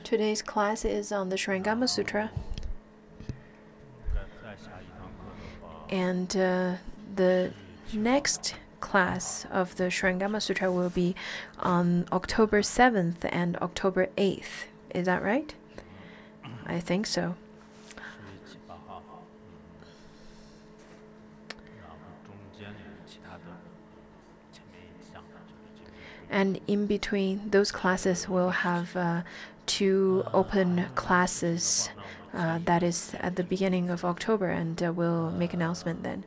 Today's class is on the Shrangama Sutra, and the next class of the Shrangama Sutra will be on October 7th and October 8th. Is that right? I think so. And in between those classes, we'll have 2 open classes. That is at the beginning of October, and we'll make an announcement then.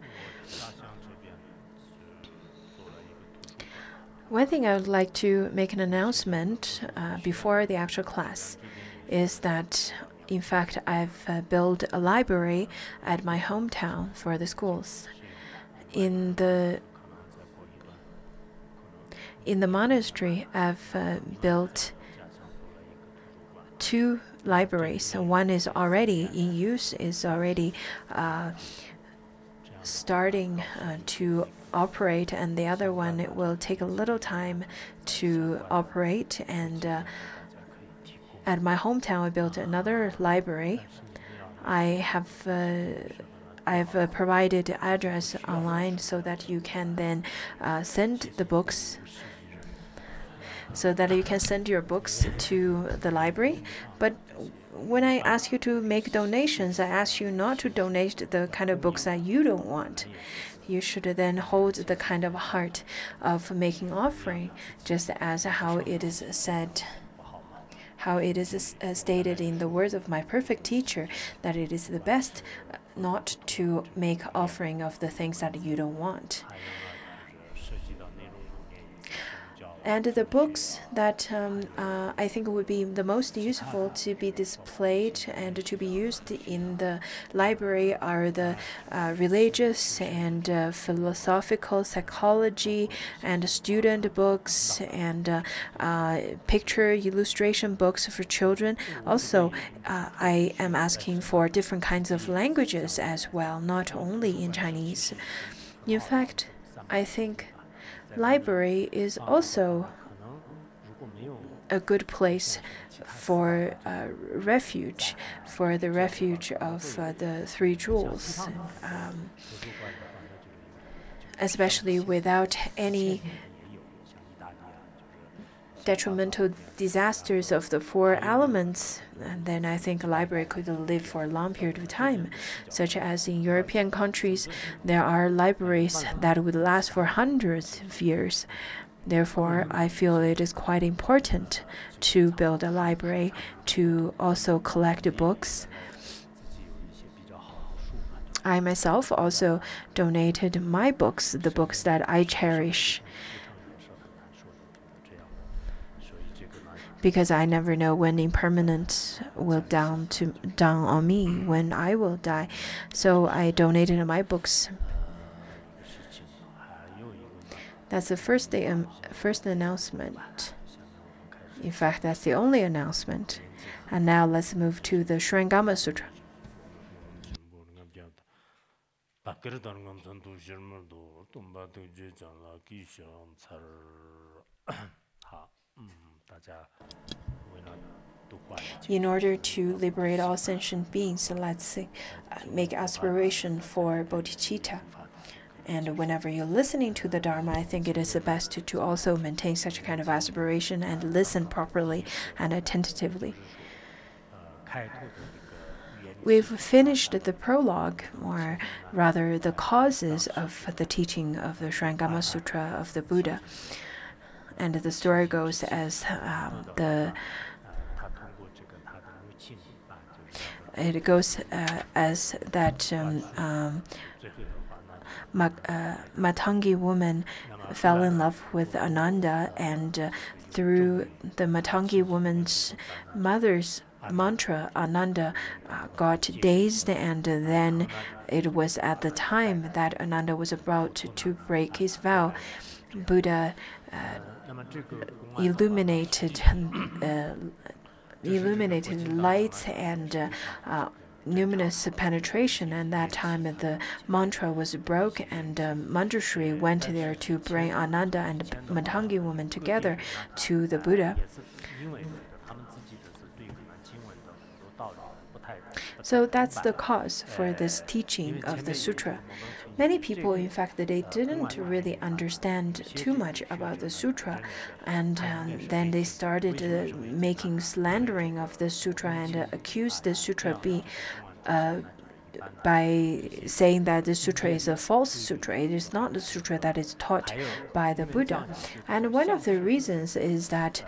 One thing I would like to make an announcement before the actual class is that, in fact, I've built a library at my hometown for the schools. In the monastery, I've built 2 libraries. One is already in use, is already starting to operate, and the other one, it will take a little time to operate. And at my hometown, I built another library. I've provided the address online so that you can then send the books, so that you can send your books to the library. But when I ask you to make donations, I ask you not to donate the kind of books that you don't want. You should then hold the kind of heart of making offering, just as how it is said, how it is stated in the words of my perfect teacher, that it is the best not to make offering of the things that you don't want. And the books that I think would be the most useful to be displayed and to be used in the library are the religious and philosophical, psychology and student books, and picture illustration books for children. Also, I am asking for different kinds of languages as well, not only in Chinese. In fact, I think library is also a good place for refuge, for the refuge of the 3 jewels, especially without any detrimental disasters of the 4 elements. And then I think a library could live for a long period of time, such as in European countries, there are libraries that would last for hundreds of years. Therefore, I feel it is quite important to build a library, to also collect books. I myself also donated my books, the books that I cherish, because I never know when impermanence will down on me, when I will die. So I donated my books. That's the first announcement. In fact, that's the only announcement. And now let's move to the Shrangama Sutra. In order to liberate all sentient beings, let's make aspiration for bodhicitta. And whenever you're listening to the Dharma, I think it is the best to also maintain such a kind of aspiration and listen properly and attentively. We've finished the prologue, or rather the causes of the teaching of the Shrangama Sutra of the Buddha. And the story goes as that Matangi woman fell in love with Ananda, and through the Matangi woman's mother's mantra, Ananda got dazed, and then it was at the time that Ananda was about to break his vow. Buddha illuminated lights and numinous penetration, and that time the mantra was broke, and Manjushri went there to bring Ananda and Matangi woman together to the Buddha. So that's the cause for this teaching of the sutra. Many people, in fact, they didn't really understand too much about the sutra, and then they started making slandering of the sutra and accused the sutra by saying that the sutra is a false sutra. It is not the sutra that is taught by the Buddha. And one of the reasons is that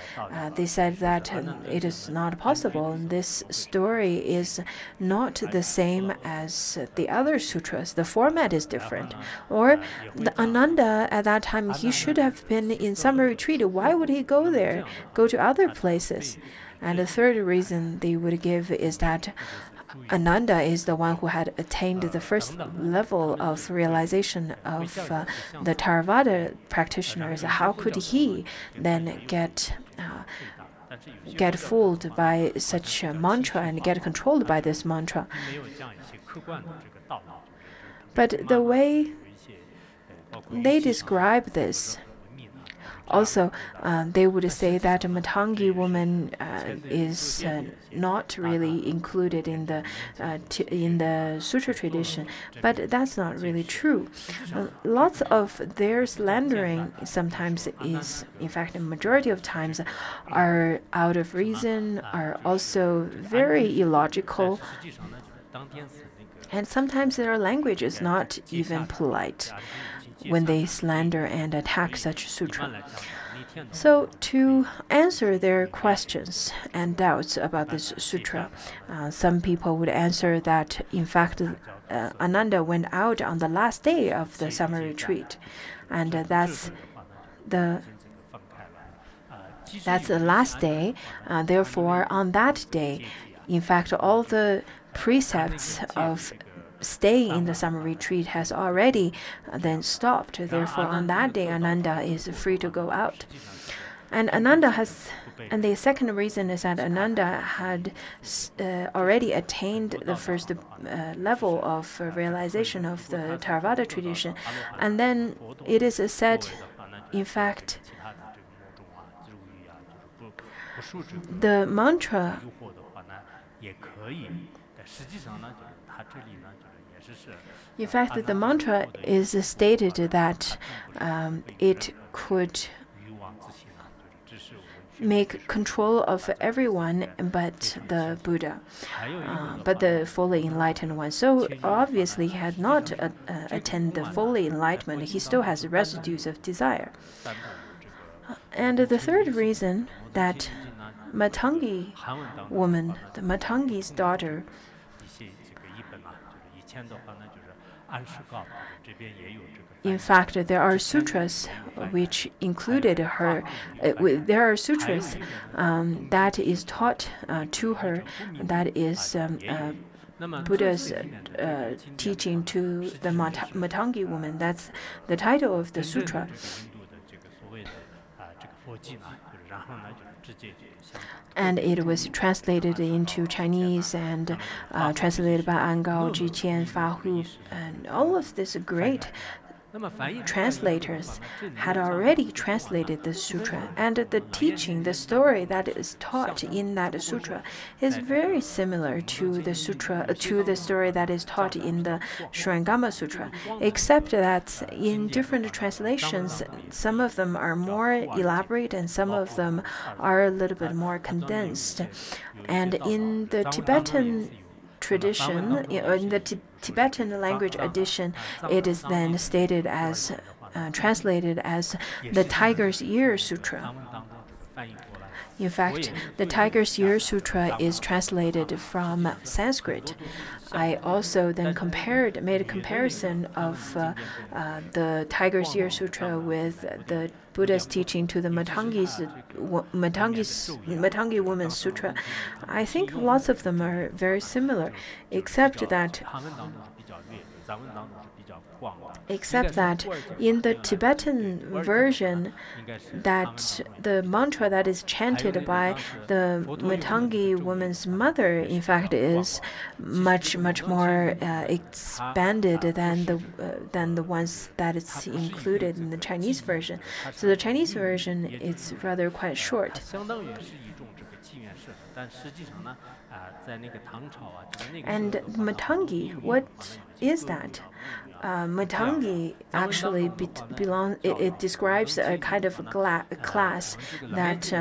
they said that it is not possible. This story is not the same as the other sutras. The format is different. Or the Ananda, at that time, he should have been in summer retreat. Why would he go there, go to other places? And the third reason they would give is that Ananda is the one who had attained the first level of realization of the Theravada practitioners. How could he then get fooled by such a mantra and get controlled by this mantra? But the way they describe this, also, they would say that a Matangi woman is not really included in the sutra tradition, but that's not really true. Lots of their slandering sometimes is, in fact, the majority of times, are out of reason, are also very illogical, and sometimes their language is not even polite when they slander and attack such sutra. So to answer their questions and doubts about this sutra, some people would answer that, in fact, Ananda went out on the last day of the summer retreat, and that's the last day. Therefore, on that day, in fact, all the precepts of staying in the summer retreat has already then stopped. Therefore, on that day, Ananda is free to go out. And the second reason is that Ananda had already attained the first level of realization of the Theravada tradition. And then it is said, in fact, the mantra, in fact, the mantra is stated that it could make control of everyone but the Buddha, but the fully enlightened one. So obviously he had not attained the fully enlightenment. He still has residues of desire. And the third reason that Matangi woman, the Matangi's daughter, in fact, there are sutras which included her. There are sutras that is taught to her, that is Buddha's teaching to the Matangi woman. That's the title of the sutra. And it was translated into Chinese and translated by Angao, Jiqian, Fahu, and all of these great translators had already translated the sutra, and the teaching, the story that is taught in that sutra is very similar to the story that is taught in the Shurangama Sutra, except that in different translations, some of them are more elaborate and some of them are a little bit more condensed. And in the Tibetan tradition, in the Tibetan language edition, it is then stated as, translated as the Tiger's Ear Sutra. In fact, the Tiger's Ear Sutra is translated from Sanskrit. I also then made a comparison of the Tiger's Ear Sutra with the Buddha's teaching to the Matangi Woman's Sutra. I think lots of them are very similar, except that Except that in the Tibetan version, that the mantra that is chanted by the Matangi woman's mother, in fact, is much more expanded than the ones that is included in the Chinese version. So the Chinese version is rather quite short. And Matangi, what is that? Matangi actually it describes a kind of class that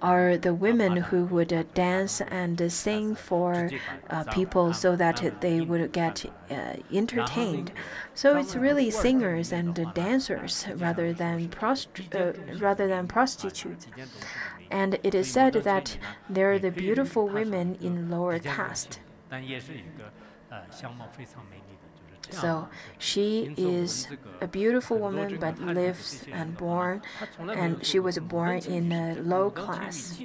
are the women who would dance and sing for people so that they would get entertained. So it's really singers and dancers rather than prostitutes. And it is said that they are the beautiful women in lower caste. So she is a beautiful woman but lives and she was born in a low class.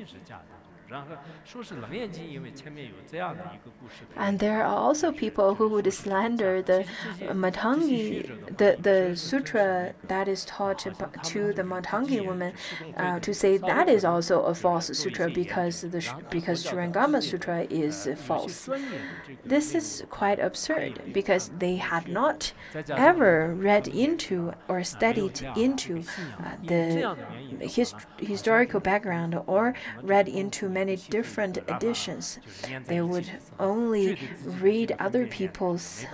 And there are also people who would slander the Matangi, the sutra that is taught to the Matangi woman, to say that is also a false sutra because Shurangama Sutra is false. This is quite absurd because they had not ever read into or studied into the historical background or read into many different editions. They would only read other people's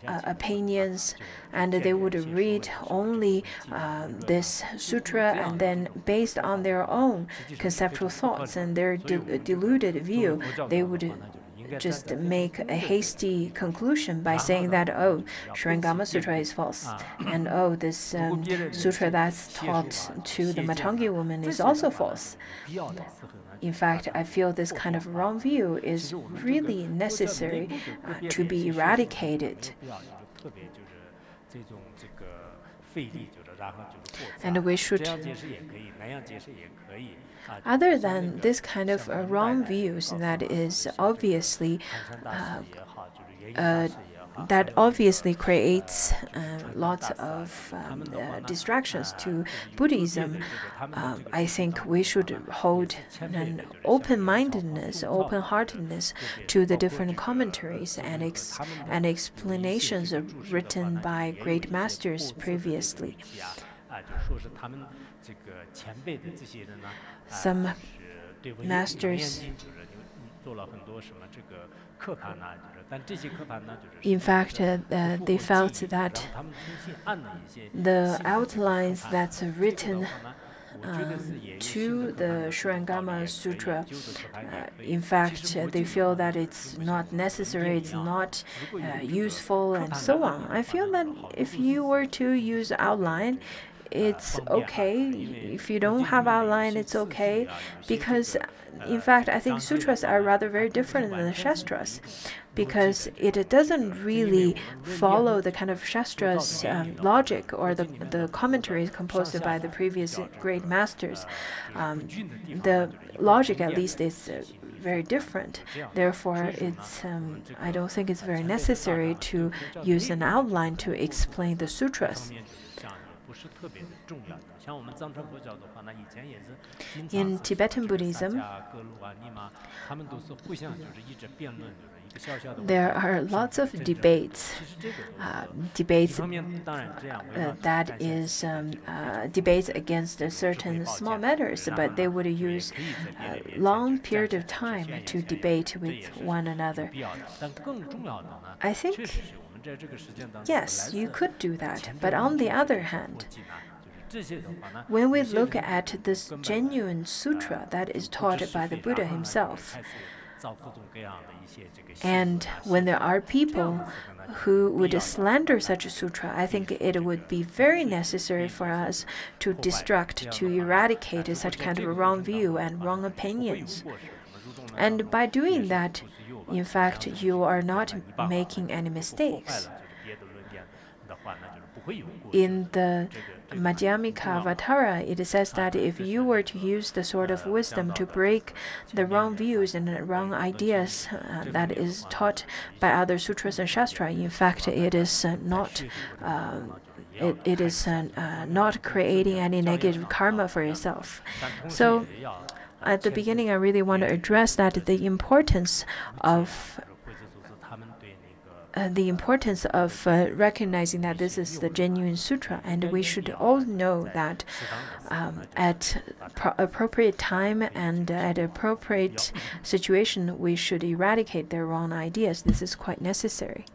opinions, and they would read only this sutra, and then based on their own conceptual thoughts and their deluded view, they would just make a hasty conclusion by saying that, oh, Shurangama Sutra is false, and oh, this sutra that's taught to the Matangi woman is also false. In fact, I feel this kind of wrong view is really necessary to be eradicated. And we should, other than this kind of wrong views that is obviously creates lots of distractions to Buddhism, I think we should hold an open-mindedness, open-heartedness to the different commentaries and explanations written by great masters previously. Some masters, in fact, they felt that the outlines that's written to the Shurangama Sutra, in fact, they feel that it's not necessary, it's not useful, and so on. I feel that if you were to use outline, it's okay. If you don't have outline, it's okay, because in fact, I think sutras are rather very different than the shastras, because it doesn't really follow the kind of shastra's logic or the commentaries composed by the previous great masters. The logic, at least, is very different. Therefore, it's I don't think it's very necessary to use an outline to explain the sutras. In Tibetan Buddhism, there are lots of debates. Debates against certain small matters, but they would use a long period of time to debate with one another. I think, yes, you could do that, but on the other hand, when we look at this genuine sutra that is taught by the Buddha himself, and when there are people who would slander such a sutra, I think it would be very necessary for us to destruct, to eradicate such kind of a wrong view and wrong opinions. And by doing that, in fact, you are not making any mistakes. In the Madhyamika Vatara, it says that if you were to use the sword of wisdom to break the wrong views and the wrong ideas that is taught by other sutras and shastra, in fact, it is not not creating any negative karma for yourself. So at the beginning, I really want to address that the importance of recognizing that this is the genuine sutra, and we should all know that at appropriate time and at appropriate situation, we should eradicate their wrong ideas. This is quite necessary.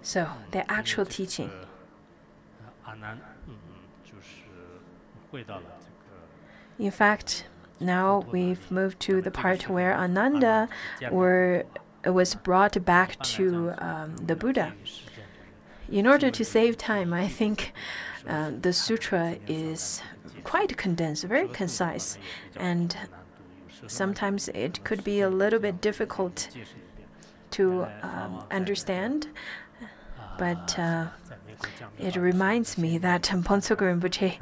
So, the actual teaching. In fact, now we've moved to the part where Ananda was brought back to the Buddha. In order to save time, I think the sutra is quite condensed, very concise, and sometimes it could be a little bit difficult to understand, but it reminds me that Ponsoku Rinpoche,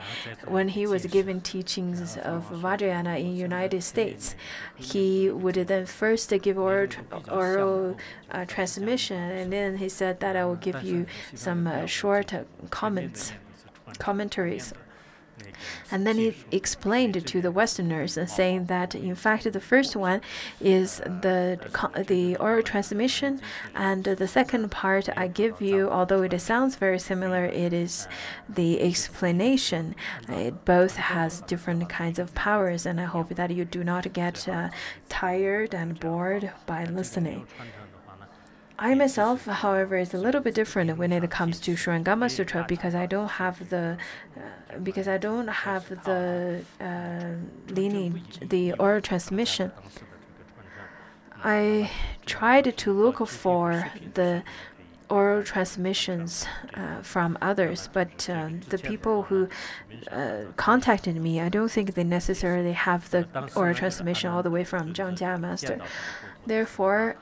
when he was giving teachings of Vajrayana in United States, he would then first give oral transmission, and then he said that I will give you some short commentaries. And then he explained to the Westerners, saying that in fact the first one is the oral transmission, and the second part I give you, although it sounds very similar, it is the explanation. It both has different kinds of powers, and I hope that you do not get tired and bored by listening. I myself, however, is a little bit different when it comes to Shurangama Sutra, because I don't have the lineage, the oral transmission. I tried to look for the oral transmissions from others, but the people who contacted me, I don't think they necessarily have the oral transmission all the way from Zhang Jia Master. Therefore,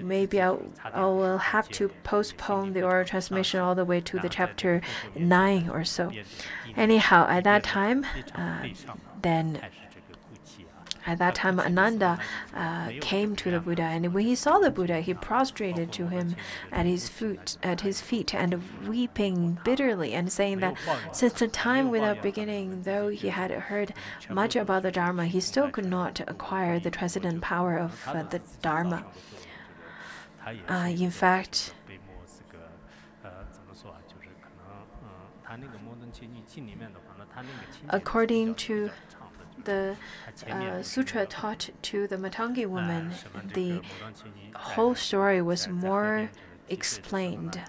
maybe I will have to postpone the oral transmission all the way to the chapter 9 or so. Anyhow, at that time, Ananda came to the Buddha, and when he saw the Buddha, he prostrated to him at his feet, and weeping bitterly, and saying that since the time without beginning, though he had heard much about the Dharma, he still could not acquire the transcendent power of the Dharma. In fact, according to the sutra taught to the Matangi woman, the whole story was more explained.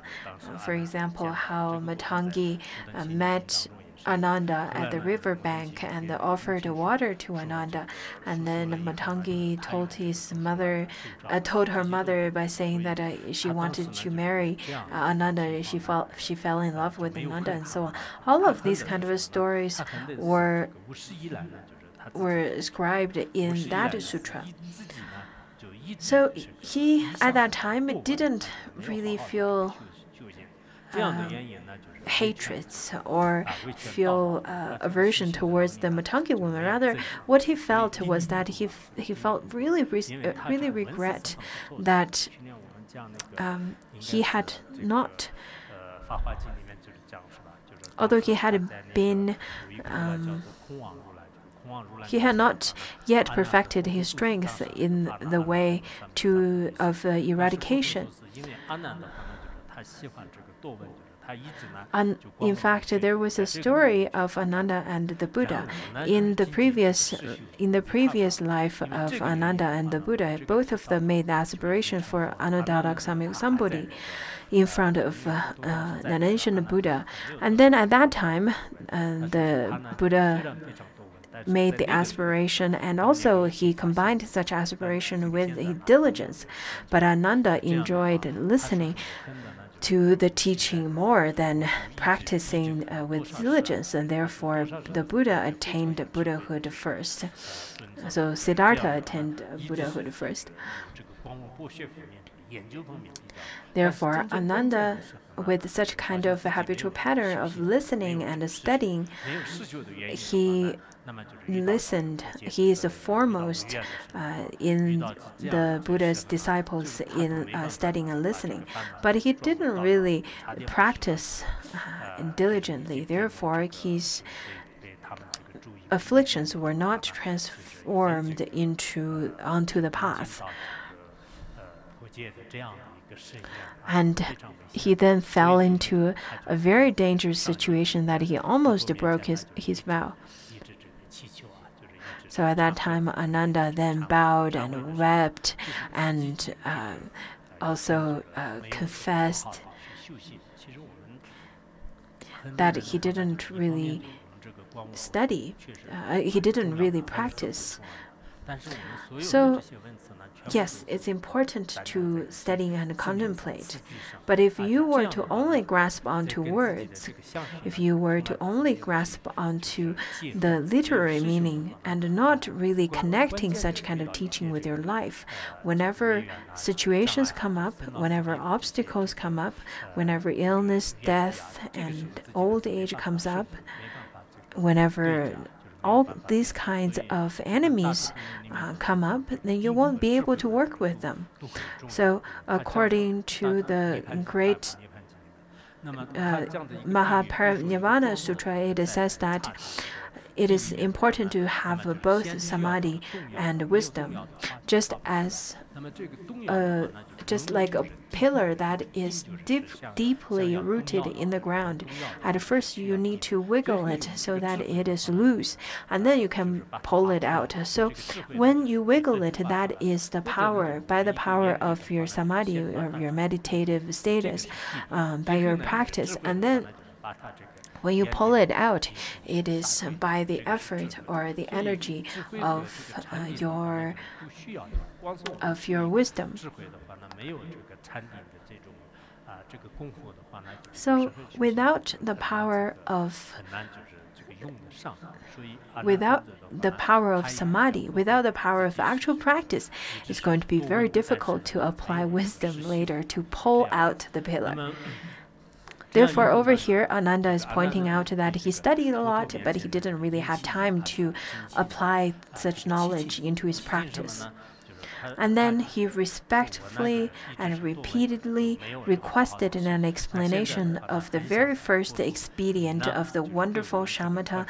For example, how Matangi met Ananda at the river bank and offered water to Ananda, and then Matangi told her mother by saying that she wanted to marry Ananda. She fell in love with Ananda, and so on. All of these kind of stories were described in that sutra. So he, at that time, didn't really feel hatred or feel aversion towards the Matangi woman. Rather, what he felt was that he felt really regret that he had not, although he had been he had not yet perfected his strength in the way of eradication. And in fact, there was a story of Ananda and the Buddha. In the previous life of Ananda and the Buddha, both of them made the aspiration for Anuttara Samyuk Sambodhi in front of an ancient Buddha. And then at that time, the Buddha made the aspiration, and also he combined such aspiration with diligence. But Ananda enjoyed listening to the teaching more than practicing with diligence, and therefore the Buddha attained Buddhahood first. So Siddhartha attained Buddhahood first. Therefore, Ananda, with such kind of a habitual pattern of listening and studying, he listened. He is the foremost in the Buddha's disciples in studying and listening. But he didn't really practice diligently. Therefore, his afflictions were not transformed onto the path. And he then fell into a very dangerous situation that he almost broke his vow. So at that time, Ananda then bowed and wept and also confessed that he didn't really study, he didn't really practice. So, yes, it's important to study and contemplate. But if you were to only grasp onto words, if you were to only grasp onto the literary meaning and not really connecting such kind of teaching with your life, whenever situations come up, whenever obstacles come up, whenever illness, death, and old age comes up, whenever all these kinds of enemies come up, then you won't be able to work with them. So according to the great Mahaparinirvana Sutra, it says that it is important to have both samadhi and wisdom, just like a pillar that is deeply rooted in the ground. At first, you need to wiggle it so that it is loose, and then you can pull it out. So when you wiggle it, that is the power, by the power of your samadhi or your meditative status, by your practice. And then when you pull it out, it is by the effort or the energy of your wisdom. So without the power of samadhi, without the power of actual practice, it's going to be very difficult to apply wisdom later to pull out the pillar. Therefore, over here, Ananda is pointing out that he studied a lot, but he didn't really have time to apply such knowledge into his practice. And then he respectfully and repeatedly requested an explanation of the very first expedient of the wonderful shamatha,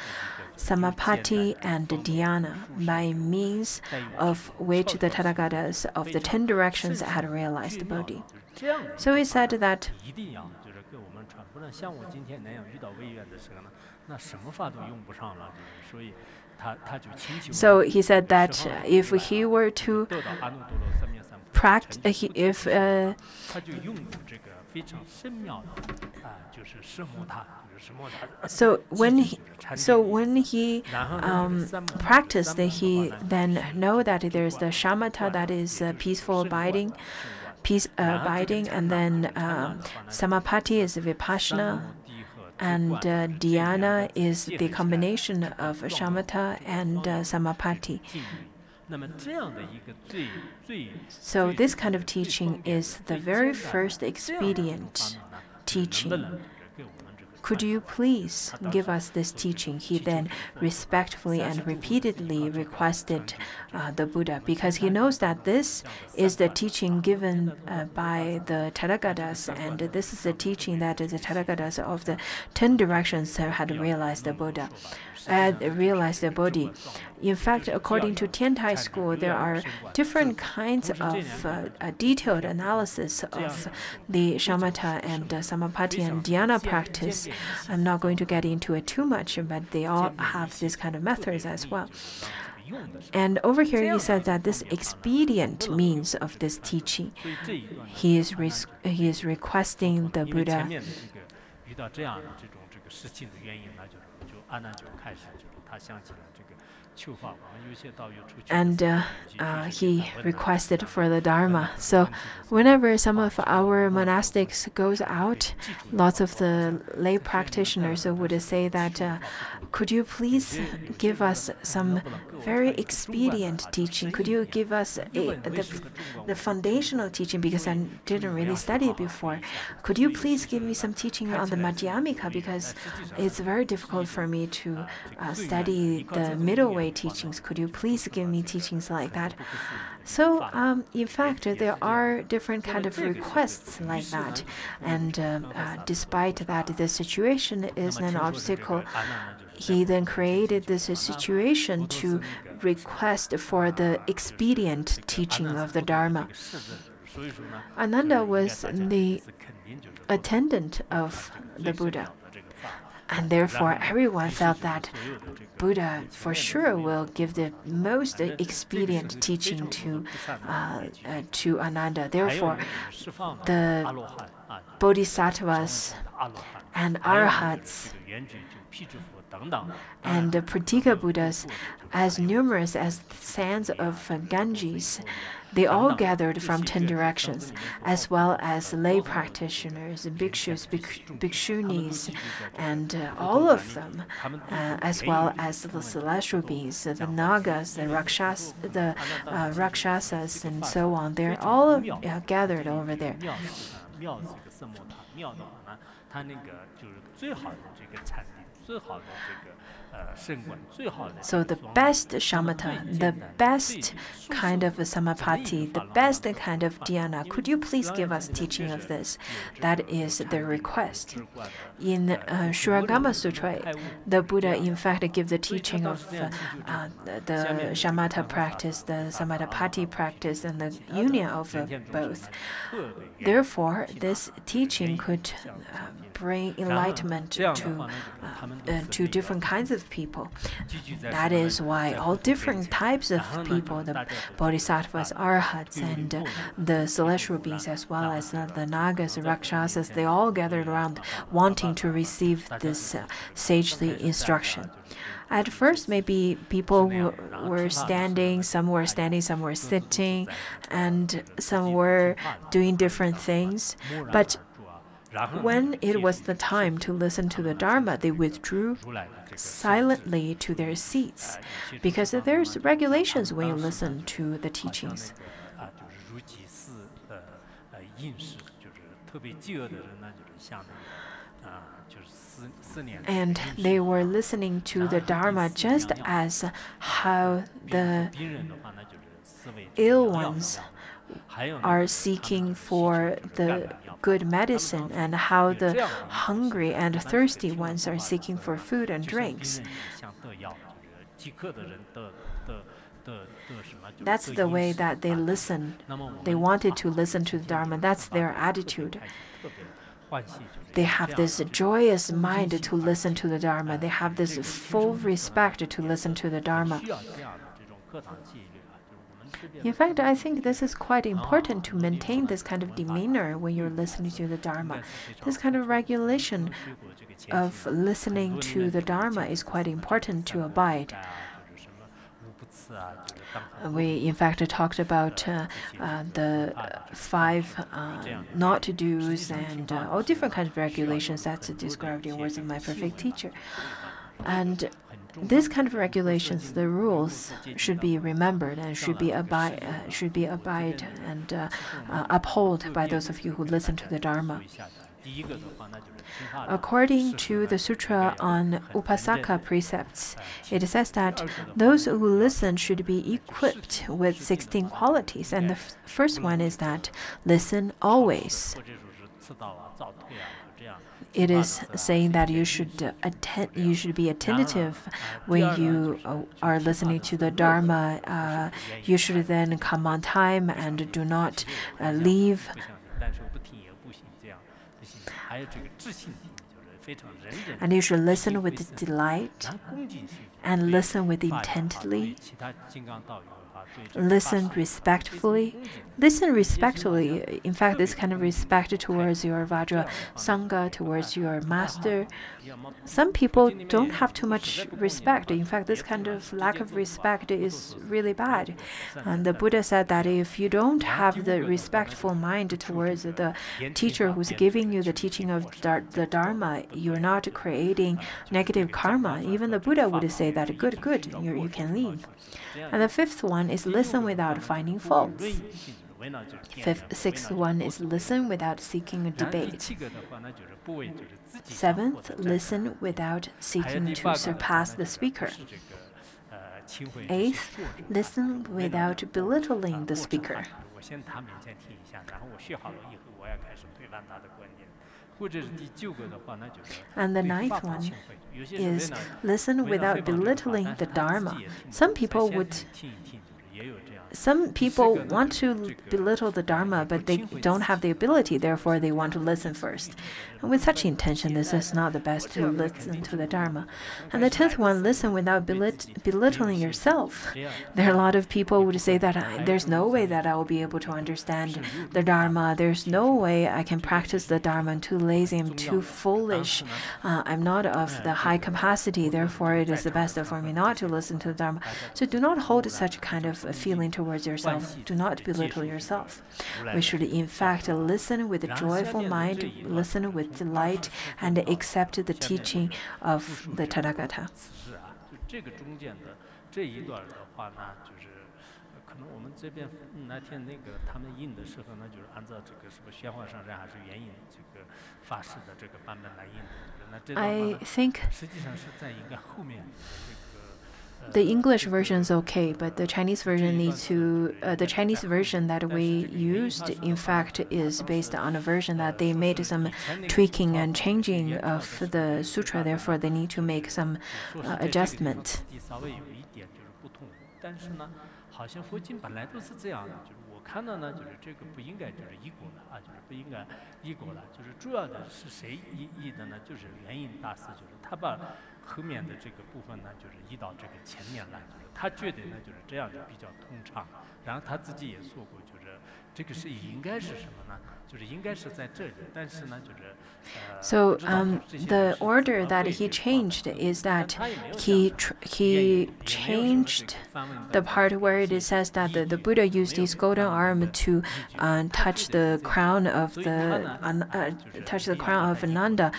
samapatti, and dhyana, by means of which the Tathagatas of the 10 directions had realized Bodhi. So he said that if he were to practice, when he practiced, he then know that there is the shamatha, that is peaceful abiding, and then samapatti is vipassana, and dhyana is the combination of shamatha and samapatti. So this kind of teaching is the very first expedient teaching. Could you please give us this teaching? He then respectfully and repeatedly requested the Buddha, because he knows that this is the teaching given by the Tathagatas, and this is the teaching that the Tathagatas of the 10 directions had realized the Buddha. Realized the Bodhi. In fact, according to Tiantai school, there are different kinds of detailed analysis of the shamatha and samapatti and dhyana practice. I'm not going to get into it too much, but they all have this kind of methods as well. And over here, he said that this expedient means of this teaching, he is requesting the Buddha. And he requested for the Dharma. So whenever some of our monastics goes out, lots of the lay practitioners would say that, could you please give us some very expedient teaching? Could you give us the foundational teaching, because I didn't really study it before? Could you please give me some teaching on the Madhyamika, because it's very difficult for me to study the middle way teachings. Could you please give me teachings like that? So in fact, there are different kind of requests like that, and despite that the situation is an obstacle, he then created this situation to request for the expedient teaching of the Dharma. Ananda was the attendant of the Buddha, and therefore everyone felt that Buddha for sure will give the most expedient teaching to Ananda. Therefore, the Bodhisattvas and Arhats and the Pratika Buddhas, as numerous as sands of Ganges, they all gathered from 10 directions, as well as lay practitioners, bhikshus, bhikshunis, and all of them, as well as the celestial beings, the nagas, the rakshasas, and so on. They're all gathered over there. So the best shamatha, the best kind of samapati, the best kind of dhyana, could you please give us teaching of this? That is the request. In Shuragama Sutra, the Buddha in fact gave the teaching of the shamatha practice, the samadhapati practice, and the union of both. Therefore, this teaching could bring enlightenment to different kinds of people. That is why all different types of people, the bodhisattvas, arhats, and the celestial beings, as well as the nagas, rakshasas, they all gathered around wanting to receive this sagely instruction. At first, maybe people were standing, some were sitting, and some were doing different things. But when it was the time to listen to the Dharma, they withdrew silently to their seats, because there's regulations when you listen to the teachings. And they were listening to the Dharma just as how the ill ones are seeking for the good medicine, and how the hungry and thirsty ones are seeking for food and drinks. That's the way that they listen. They wanted to listen to the Dharma. That's their attitude. They have this joyous mind to listen to the Dharma. They have this full respect to listen to the Dharma. In fact, I think this is quite important to maintain this kind of demeanor when you're listening to the Dharma. This kind of regulation of listening to the Dharma is quite important to abide. We, in fact, talked about the 5 not-to-dos and all different kinds of regulations that's described in Words of My Perfect Teacher. And this kind of regulations, the rules, should be remembered and should be abide and upheld by those of you who listen to the Dharma. According to the Sutra on Upasaka precepts, it says that those who listen should be equipped with 16 qualities, and the first one is that listen always. It is saying that you should be attentive when you are listening to the Dharma. You should then come on time and do not leave. And you should listen with delight and listen with intently. listen respectfully. Listen respectfully. In fact, this kind of respect towards your Vajra Sangha, towards your master. Some people don't have too much respect. In fact, this kind of lack of respect is really bad. And the Buddha said that if you don't have the respectful mind towards the teacher who's giving you the teaching of the Dharma, you're not creating negative karma. Even the Buddha would say that, good, you can leave. And the fifth one is listen without finding faults. Sixth one is listen without seeking a debate. Seventh, listen without seeking to surpass the speaker. Eighth, listen without belittling the speaker. And the ninth one is listen without belittling the Dharma. Some people want to belittle the Dharma, but they don't have the ability, therefore they want to listen first. And with such intention, this is not the best to listen to the Dharma. And the 10th one, listen without belittling yourself. There are a lot of people who would say that there's no way that I will be able to understand the Dharma. There's no way I can practice the Dharma. I'm too lazy, I'm too foolish. I'm not of the high capacity, therefore it is the best for me not to listen to the Dharma. So do not hold such kind of a feeling towards yourself. Do not belittle yourself. We should in fact listen with a joyful mind, listen with delight, and accept the teaching of the Tathagata. I think the English version is okay, but the Chinese version the Chinese version that we used, in fact, is based on a version that they made some tweaking and changing of the sutra. Therefore, they need to make some adjustment. So the order that he changed is that he changed the part where it says that the Buddha used his golden arm to touch the crown of Ananda,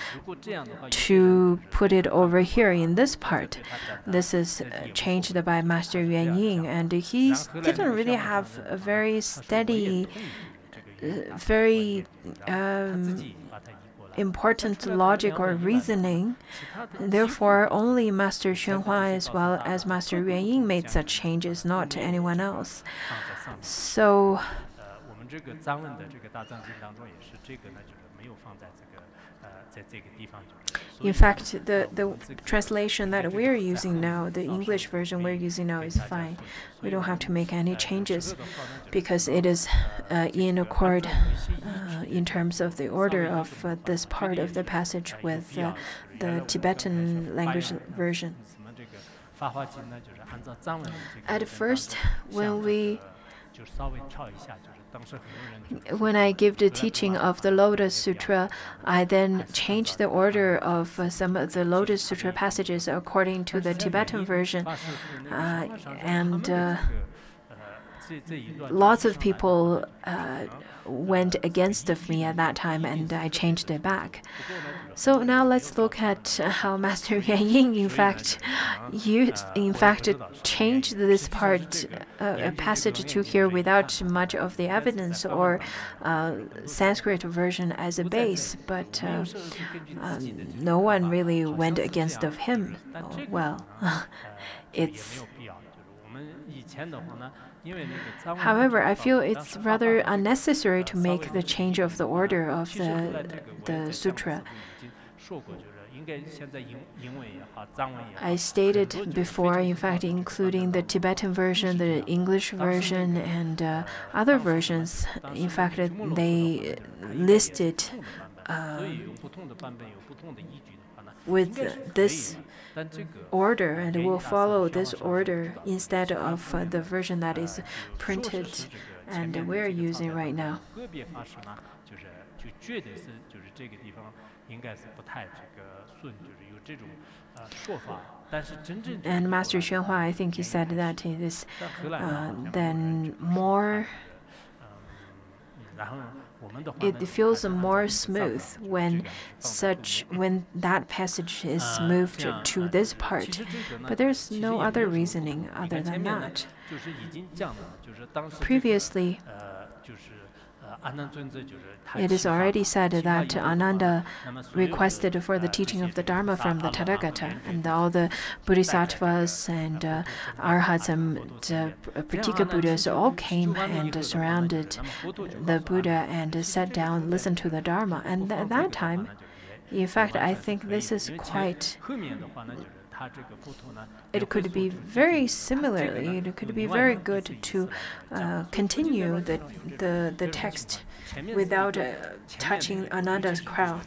to put it over here in this part. This is changed by Master Yuan Ying, and he didn't really have a very steady, very important logic or reasoning. Therefore, only Master Xuanhua as well as Master Yuan Ying made such changes, not anyone else. So in fact, the translation that we're using now, the English version we're using now, is fine. We don't have to make any changes because it is in accord in terms of the order of this part of the passage with the Tibetan language version. At first, when I give the teaching of the Lotus Sutra, I then change the order of some of the Lotus Sutra passages according to the Tibetan version, and lots of people went against of me at that time, and I changed it back. So now let's look at how Master Yuan Ying, in fact, changed this part, passage to here without much of the evidence or Sanskrit version as a base, but no one really went against of him. Well, however, I feel it's rather unnecessary to make the change of the order of the sutra. I stated before, in fact, including the Tibetan version, the English version, and other versions, in fact, they listed with this order and will follow this order instead of the version that is printed and we're using right now. And Master Xuanhua, I think he said that it is then more. It feels more smooth when that passage is moved to this part, but there's no other reasoning other than that. Previously, it is already said that Ananda requested for the teaching of the Dharma from the Tathagata, and all the Bodhisattvas and Arhats and Pratika Buddhas all came and surrounded the Buddha and sat down, listened to the Dharma. And at that time, in fact, I think this is quite. It could be very similarly. It could be very good to continue the text without touching Ananda's crown.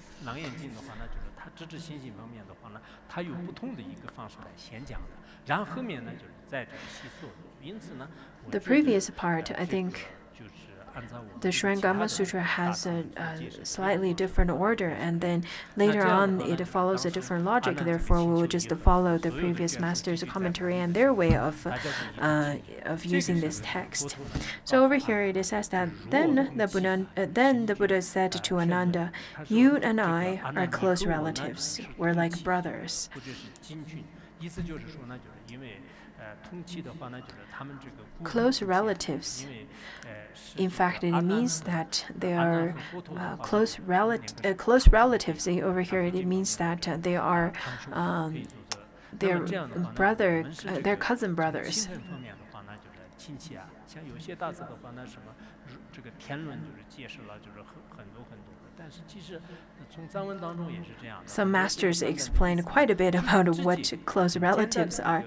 The previous part, I think, the Shrangama Sutra has a slightly different order, and then later on it follows a different logic. Therefore, we will just follow the previous master's commentary and their way of using this text. So over here it says that then the Buddha said to Ananda, "You and I are close relatives. We're like brothers." Close relatives. In fact, it means that they are close relatives. Over here, it means that they are their cousin brothers. Some masters explain quite a bit about what close relatives are.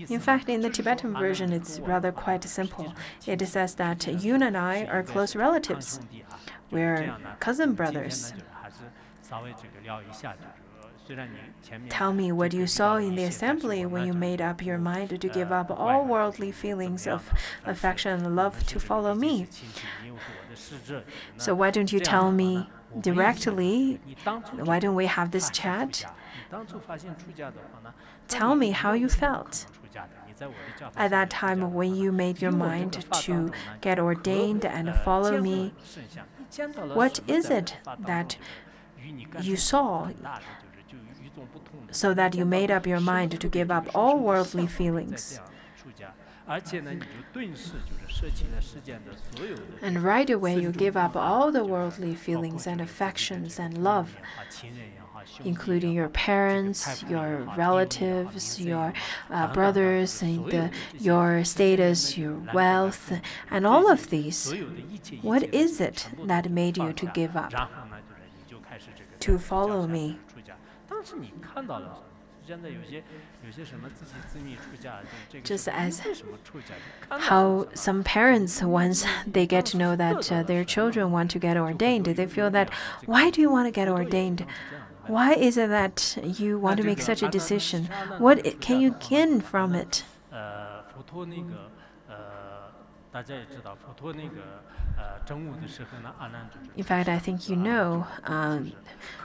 In fact, in the Tibetan version, it's rather quite simple. It says that you and I are close relatives. We're cousin brothers. Tell me what you saw in the assembly when you made up your mind to give up all worldly feelings of affection and love to follow me. So why don't you tell me directly? Why don't we have this chat? Tell me how you felt at that time when you made your mind to get ordained and follow me. What is it that you saw so that you made up your mind to give up all worldly feelings? And right away you give up all the worldly feelings and affections and love, including your parents, your relatives, your brothers, and your status, your wealth, and all of these. What is it that made you to give up, to follow me? Just as how some parents, once they get to know that their children want to get ordained, they feel that, why do you want to get ordained? Why is it that you want to make such a decision? What can you gain from it? In fact, I think you know,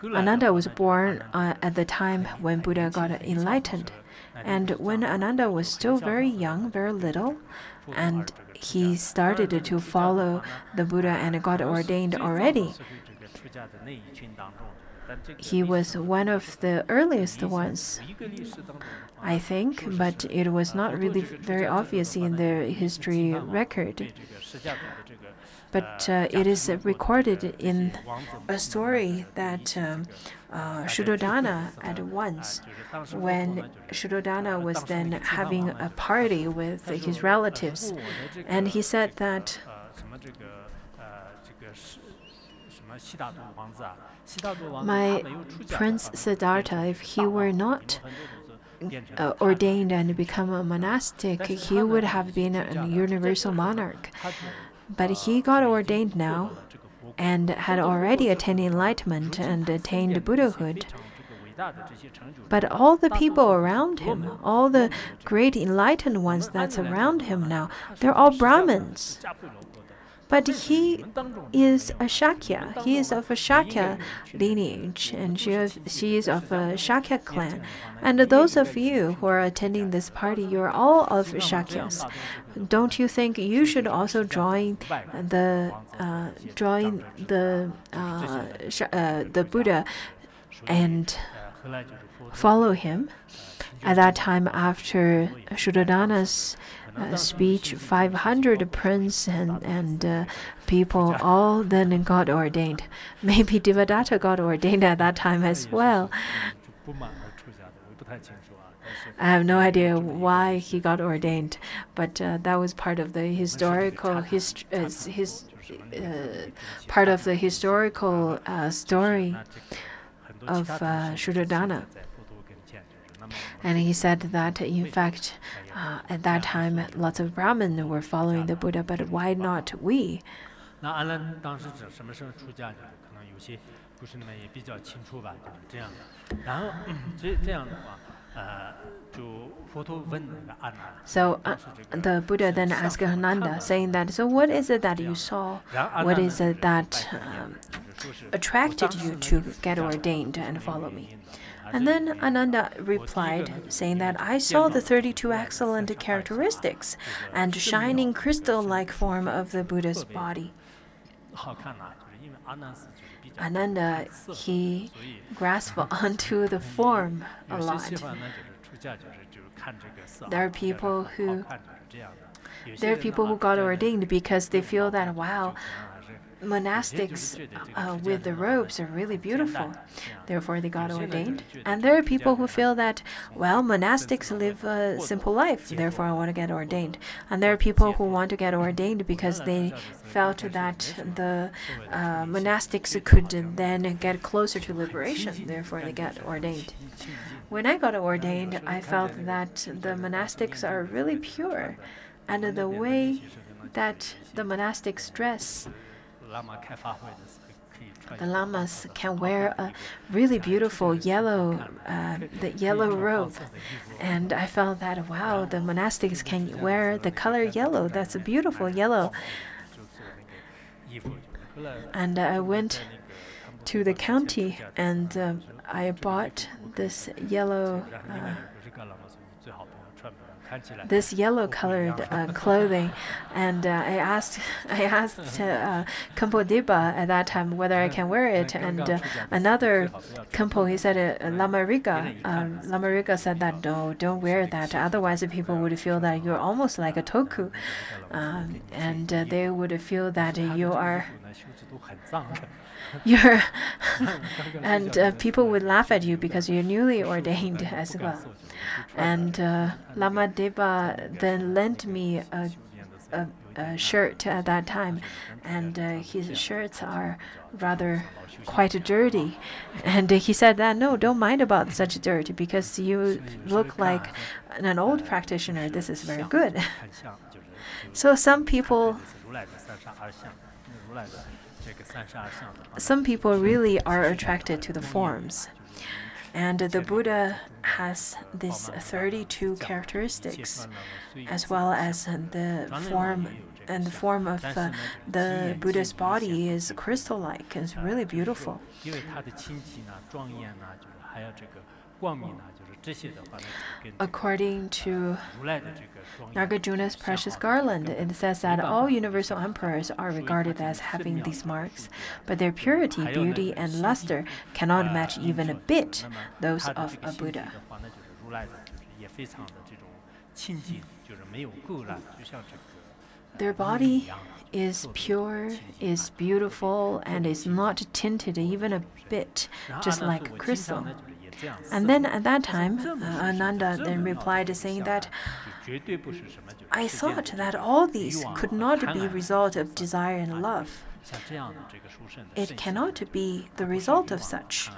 Ananda was born at the time when Buddha got enlightened. And when Ananda was still very young, very little, and he started to follow the Buddha and got ordained already, he was one of the earliest ones, I think, but it was not really very obvious in the history record. But it is recorded in a story that Shuddhodana at once, when Shuddhodana was then having a party with his relatives, and he said that my Prince Siddhartha, if he were not ordained and become a monastic, he would have been a universal monarch. But he got ordained now and had already attained enlightenment and attained Buddhahood. But all the people around him, all the great enlightened ones that's around him now, they're all Brahmins. But he is a Shakya. He is of a Shakya lineage, and she is of a Shakya clan. And those of you who are attending this party, you are all of Shakyas. Don't you think you should also join the Buddha and follow him? At that time, after Shuddhadana's speech, 500 princes and people all then got ordained. Maybe Devadatta got ordained at that time as well. I have no idea why he got ordained, but that was part of the historical story of Shuddhadana. And he said that, in fact, at that time, lots of Brahmins were following the Buddha, but why not we? So the Buddha then asked Ananda, saying that, so what is it that you saw? What is it that attracted you to get ordained and follow me? And then Ananda replied, saying that I saw the 32 excellent characteristics and shining crystal-like form of the Buddha's body. Ananda, he grasped onto the form a lot. There are people who got ordained because they feel that, wow, monastics with the robes are really beautiful. Therefore, they got ordained. And there are people who feel that, well, monastics live a simple life. Therefore, I want to get ordained. And there are people who want to get ordained because they felt that the monastics could then get closer to liberation. Therefore, they got ordained. When I got ordained, I felt that the monastics are really pure. And the way that the monastics dress, the lamas can wear a really beautiful yellow robe. And I felt that, wow, the monastics can wear the color yellow. That's a beautiful yellow. And I went to the county and I bought this yellow colored clothing, and I asked Khenpo Deba at that time whether I can wear it, and another Khenpo, he said, Lama Riga said that, no, don't wear that, otherwise people would feel that you're almost like a toku, and they would feel that and people would laugh at you because you're newly ordained as well. And Lama Deba then lent me a shirt at that time, and his shirts are rather quite dirty. And he said that, no, don't mind about such dirt because you look like an old practitioner. This is very good. So some people really are attracted to the forms. And the Buddha has these 32 characteristics, as well as the form. And the form of the Buddha's body is crystal-like. It's really beautiful. According to Nagarjuna's precious garland, it says that all universal emperors are regarded as having these marks, but their purity, beauty, and luster cannot match even a bit those of a Buddha. Their body is pure, is beautiful, and is not tinted even a bit, just like crystal. And then at that time, Ananda then replied saying that, I thought that all these could not be result of desire and love. It cannot be the result of such.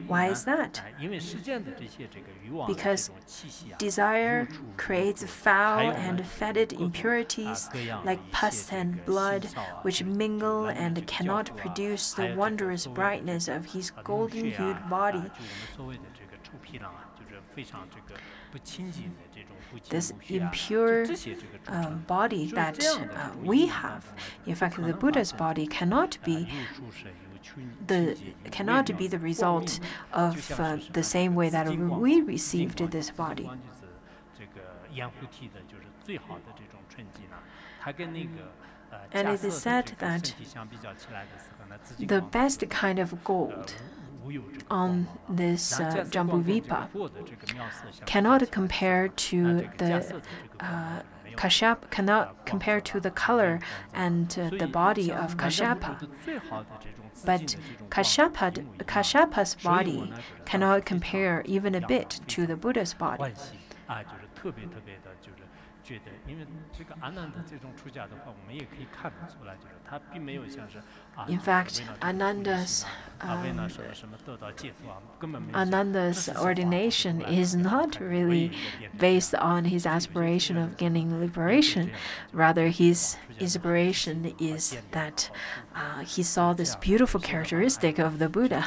Why is that? Because desire creates foul and fetid impurities like pus and blood, which mingle and cannot produce the wondrous brightness of his golden-hued body. This impure body that we have, in fact, the Buddha's body cannot be the result of the same way that we received this body. And it is said that the best kind of gold on this Jambuvipa cannot compare to the cannot compare to the color and the body of Kashyapa. But Kashyapa's body cannot compare even a bit to the Buddha's body. In fact, Ananda's ordination is not really based on his aspiration of gaining liberation. Rather, his inspiration is that he saw this beautiful characteristic of the Buddha.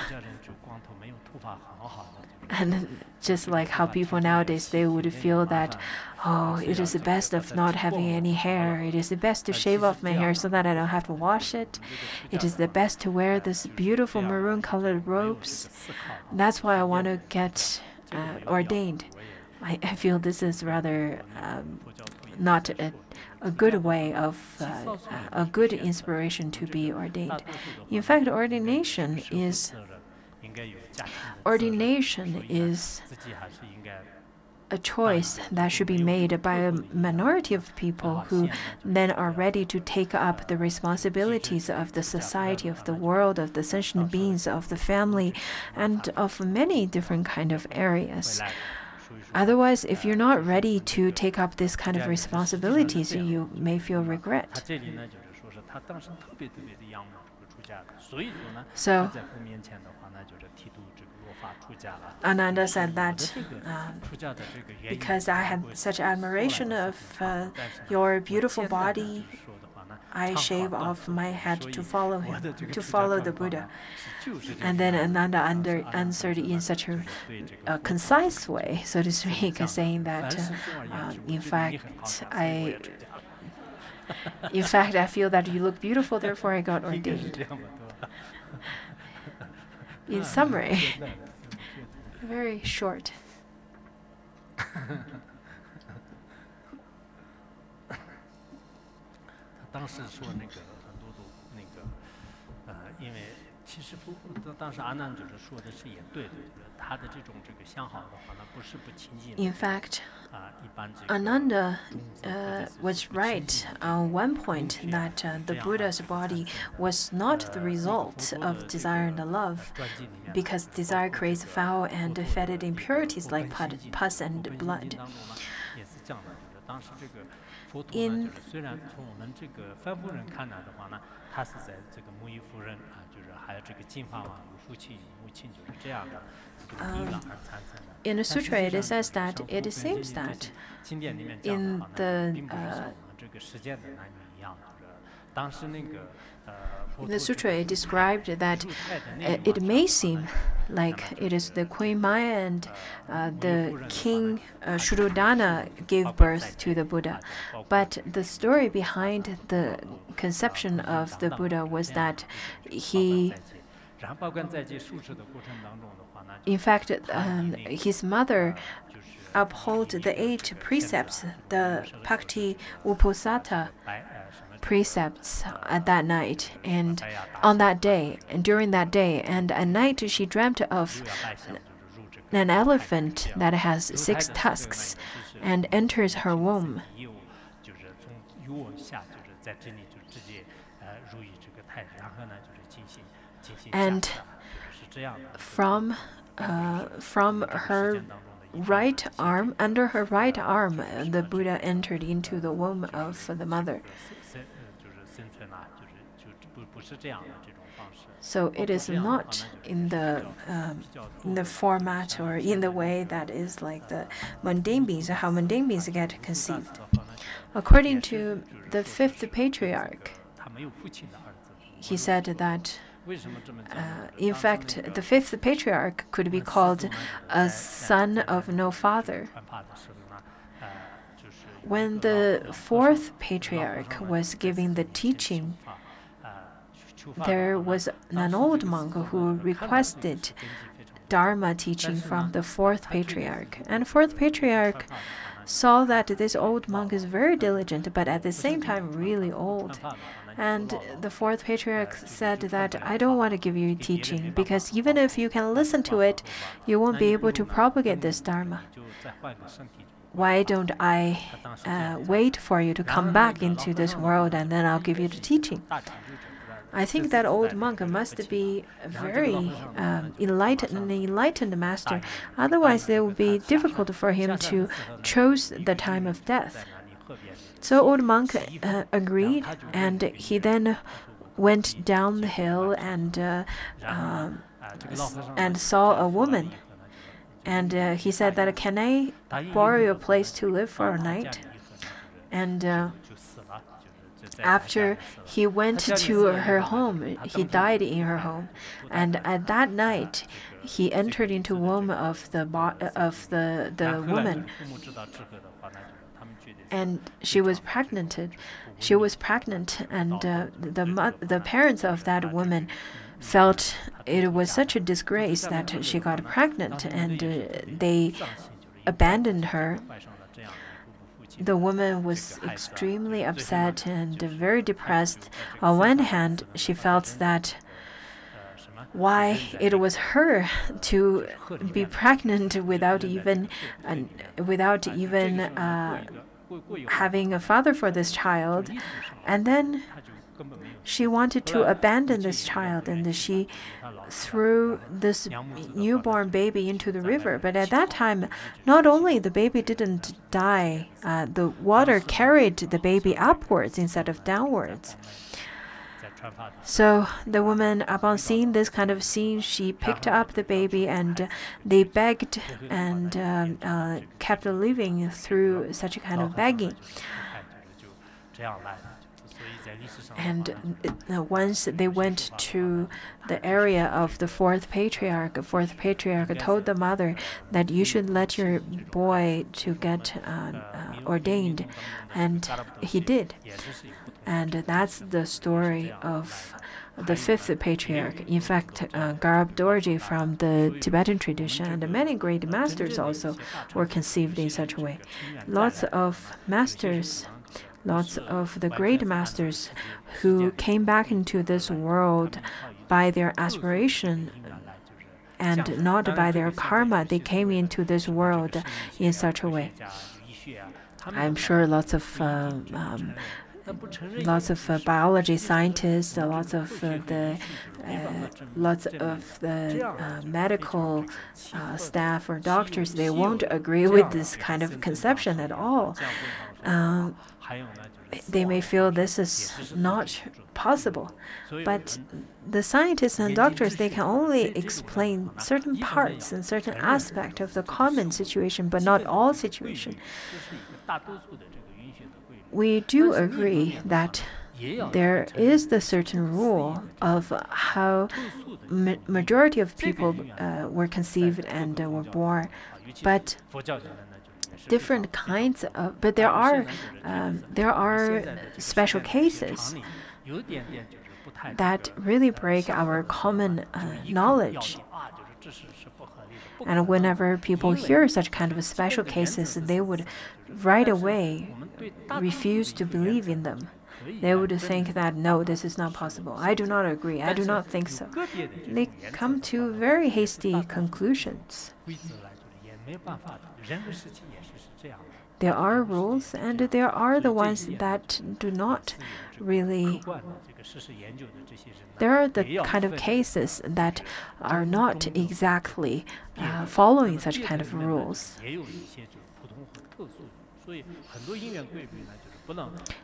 And just like how people nowadays, they would feel that, oh, it is the best of not having any hair. It is the best to shave off my hair so that I don't have to wash it. It is the best to wear this beautiful maroon-colored robes. That's why I want to get ordained. I feel this is rather not a good way of a good inspiration to be ordained. In fact, ordination is a choice that should be made by a minority of people who then are ready to take up the responsibilities of the society, of the world, of the sentient beings, of the family, and of many different kind of areas. Otherwise, if you're not ready to take up this kind of responsibilities, you may feel regret. So, Ananda said that because I had such admiration of your beautiful body, I shave off my head to follow him, to follow the Buddha. And then Ananda answered in such a concise way, so to speak, saying that in fact, I feel that you look beautiful, therefore I got ordained. In summary, very short. In fact, Ananda was right on one point that the Buddha's body was not the result of desire and love, because desire creates foul and fetid impurities like pus and blood. In in a sutra, it says that it seems that in the sutra, it described that it may seem like it is the Queen Maya and the King Shuddhodana gave birth to the Buddha. But the story behind the conception of the Buddha was that in fact, his mother upheld the 8 precepts, the Bhakti Uposatha precepts at that night, and on that day, and during that day, and at night she dreamt of an elephant that has 6 tusks and enters her womb. And from her right arm, under her right arm, the Buddha entered into the womb of the mother. So it is not in the format or in the way that is like the mundane beings, how mundane beings get conceived. According to the fifth patriarch, he said that in fact, the fifth patriarch could be called a son of no father. When the fourth patriarch was giving the teaching, there was an old monk who requested Dharma teaching from the fourth patriarch. And fourth patriarch saw that this old monk is very diligent, but at the same time really old. And the fourth patriarch said that I don't want to give you teaching, because even if you can listen to it, you won't be able to propagate this Dharma. Why don't I wait for you to come back into this world, and then I'll give you the teaching? I think that old monk must be a very enlightened master. Otherwise, it would be difficult for him to choose the time of death. So old monk agreed, and he then went down the hill and saw a woman. And he said that, can I borrow your place to live for a night? And after he went to her home, he died in her home. And at that night, he entered into the womb of the woman. And she was pregnant. And the parents of that woman felt it was such a disgrace that she got pregnant, and they abandoned her. The woman was extremely upset and very depressed. On one hand, she felt that why it was her to be pregnant without even having a father for this child, and then she wanted to abandon this child, and she threw this newborn baby into the river. But at that time, not only the baby didn't die, the water carried the baby upwards instead of downwards. So the woman, upon seeing this kind of scene, she picked up the baby, and they begged and kept living through such a kind of begging. And once they went to the area of the fourth patriarch told the mother that you should let your boy to get ordained, and he did. And that's the story of the fifth patriarch. In fact, Garab Dorji from the Tibetan tradition and many great masters also were conceived in such a way. Lots of the great masters who came back into this world by their aspiration and not by their karma, they came into this world in such a way. I'm sure lots of biology scientists, lots of the medical staff or doctors, they won't agree with this kind of conception at all. They may feel this is not possible, but the scientists and doctors, they can only explain certain parts and certain aspects of the common situation, but not all situation. We do agree that there is the certain rule of how majority of people were conceived and were born, but different kinds of. But there are special cases that really break our common knowledge. And whenever people hear such kind of special cases, they would right away refuse to believe in them. They would think that, no, this is not possible. I do not agree. I do not think so. They come to very hasty conclusions. There are rules, and there are the ones that do not really. There are the kind of cases that are not exactly following such kind of rules.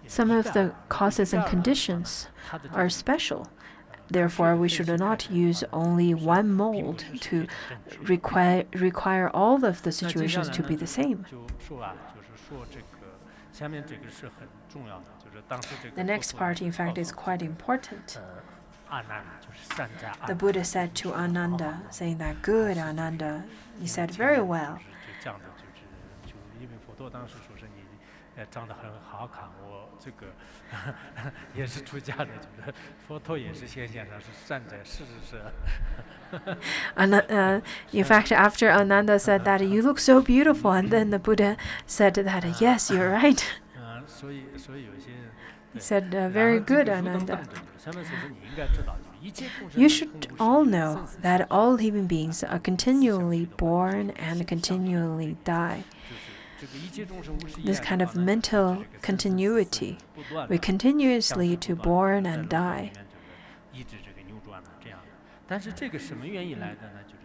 Some of the causes and conditions are special. Therefore, we should not use only one mold to require all of the situations to be the same. The next part, in fact, is quite important. The Buddha said to Ananda, saying that, "Good, Ananda, you said very well." In fact, after Ananda said that, "You look so beautiful," and then the Buddha said that, "Yes, you're right." He said, "Very good, Ananda." You should all know that all living beings are continually born and continually die. This kind of mental continuity, we continuously to born and die.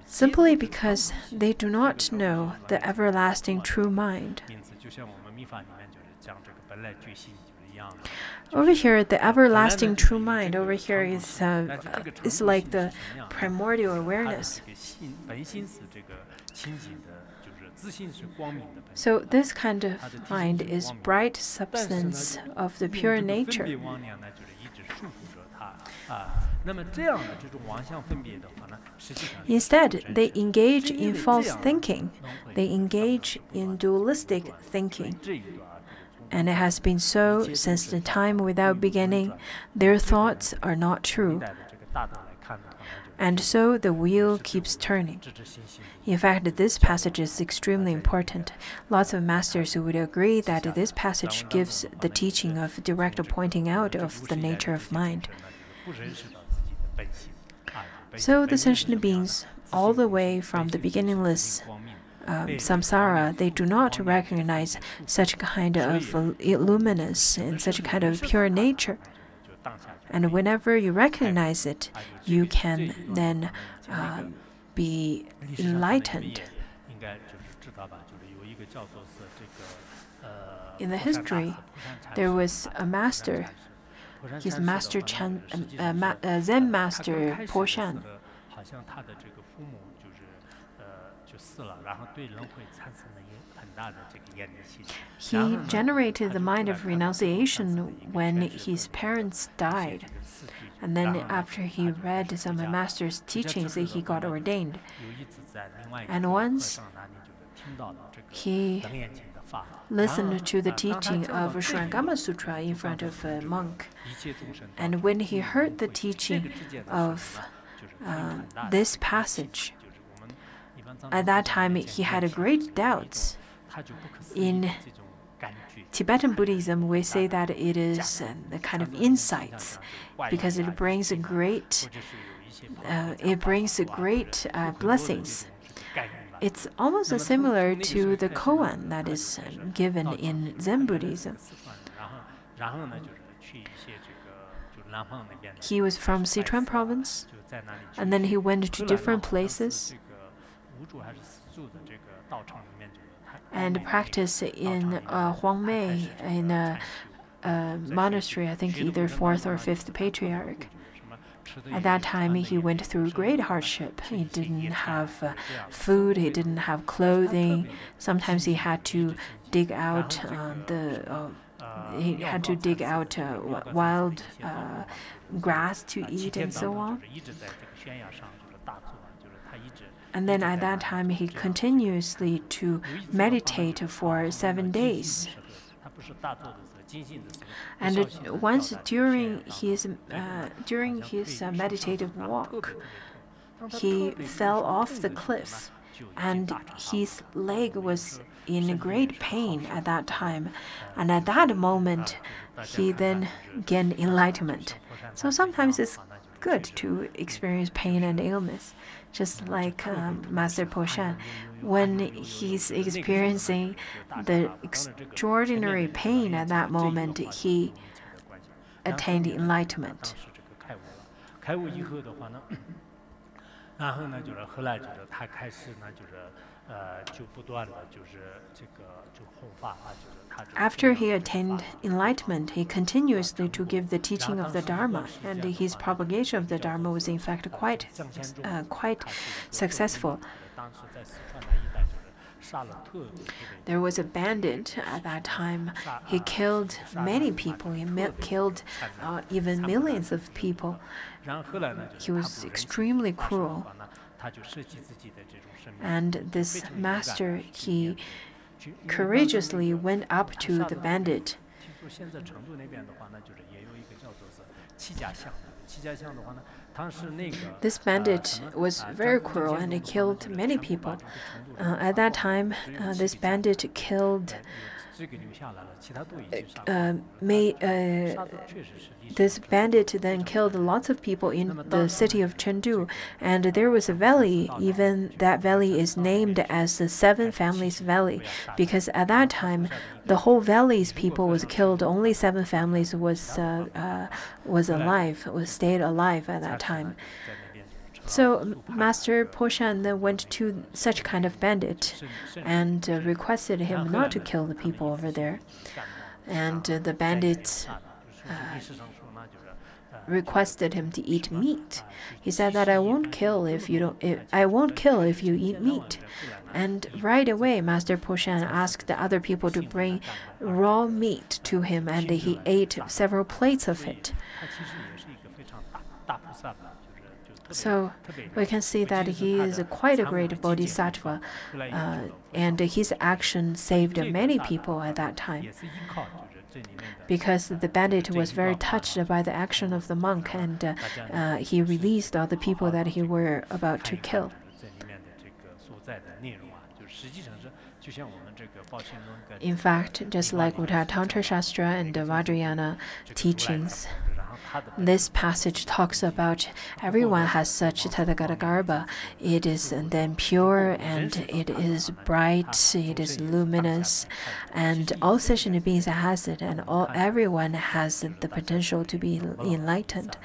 Simply because they do not know the everlasting true mind. Over here, the everlasting true mind over here is like the primordial awareness. So this kind of mind is bright substance of the pure nature. Instead, they engage in false thinking. They engage in dualistic thinking. And it has been so since the time without beginning. Their thoughts are not true. And so the wheel keeps turning. In fact, this passage is extremely important. Lots of masters would agree that this passage gives the teaching of direct pointing out of the nature of mind. So the sentient beings, all the way from the beginningless samsara, they do not recognize such kind of luminous and such kind of pure nature. And whenever you recognize it, you can then be enlightened. In the history, there was a master. His master Zen master Po Shan. He generated the mind of renunciation when his parents died. And then after he read some master's teachings, he got ordained. And once he listened to the teaching of Shrangama Sutra in front of a monk. And when he heard the teaching of this passage, at that time he had great doubts. In Tibetan Buddhism, we say that it is a kind of insights, because it brings great blessings. It's almost similar to the koan that is given in Zen Buddhism. He was from Sichuan province, and then he went to different places and practiced in Huangmei, in a monastery, I think either 4th or 5th patriarch. At that time, he went through great hardship. He didn't have food, he didn't have clothing. Sometimes he had to dig out wild grass to eat and so on. And then at that time, he continuously to meditate for 7 days. And once during his meditative walk, he fell off the cliff, and his leg was in great pain at that time. And at that moment, he then gained enlightenment. So sometimes it's good to experience pain and illness, just like Master Po Shan. When he's experiencing the extraordinary pain at that moment, he attained enlightenment. After he attained enlightenment, he continuously to give the teaching of the Dharma, and his propagation of the Dharma was in fact quite successful. There was a bandit at that time. He killed many people. He killed even millions of people. He was extremely cruel. And this master, he courageously went up to the bandit. This bandit was very cruel and he killed many people. At that time, this bandit killed this bandit then killed lots of people in the city of Chengdu, and there was a valley. Even that valley is named as the Seven Families Valley, because at that time, the whole valley's people was killed. Only 7 families was stayed alive at that time. So Master Po Shan then went to such kind of bandit and requested him not to kill the people over there. And the bandit requested him to eat meat. He said that I won't kill if you eat meat. And right away, Master Po Shan asked the other people to bring raw meat to him, and he ate several plates of it. So we can see that he is quite a great bodhisattva, and his action saved many people at that time. Because the bandit was very touched by the action of the monk, and he released all the people that he were about to kill. In fact, just like with our Tantra Shastra and the Vajrayana teachings, this passage talks about everyone has such Tathagata Garbha. It is then pure and it is bright, it is luminous, and all sentient beings has it, and everyone has the potential to be enlightened.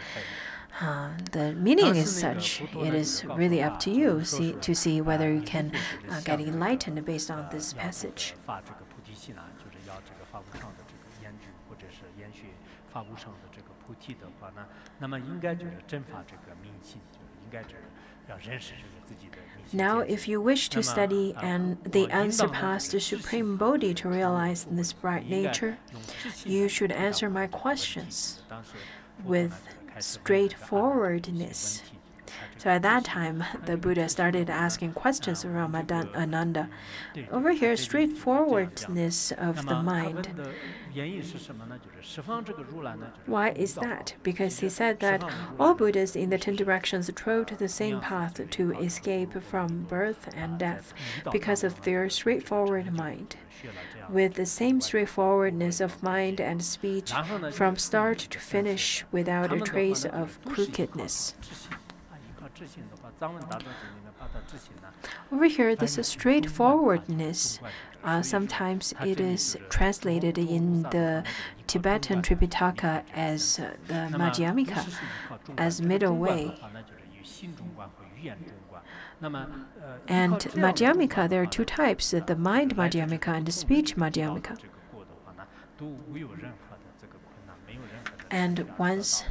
The meaning is such. It is really up to you to see whether you can get enlightened based on this passage. Now, if you wish to study the unsurpassed Supreme Bodhi to realize this bright nature, you should answer my questions with straightforwardness. So at that time, the Buddha started asking questions around Ananda. Over here, straightforwardness of the mind. Why is that? Because he said that all Buddhas in the 10 directions trod the same path to escape from birth and death because of their straightforward mind. With the same straightforwardness of mind and speech from start to finish without a trace of crookedness. Over here, this straightforwardness, sometimes it is translated in the Tibetan Tripitaka as the Madhyamika, as middle way. And Madhyamika, there are 2 types, the mind Madhyamika and the speech Madhyamika. And once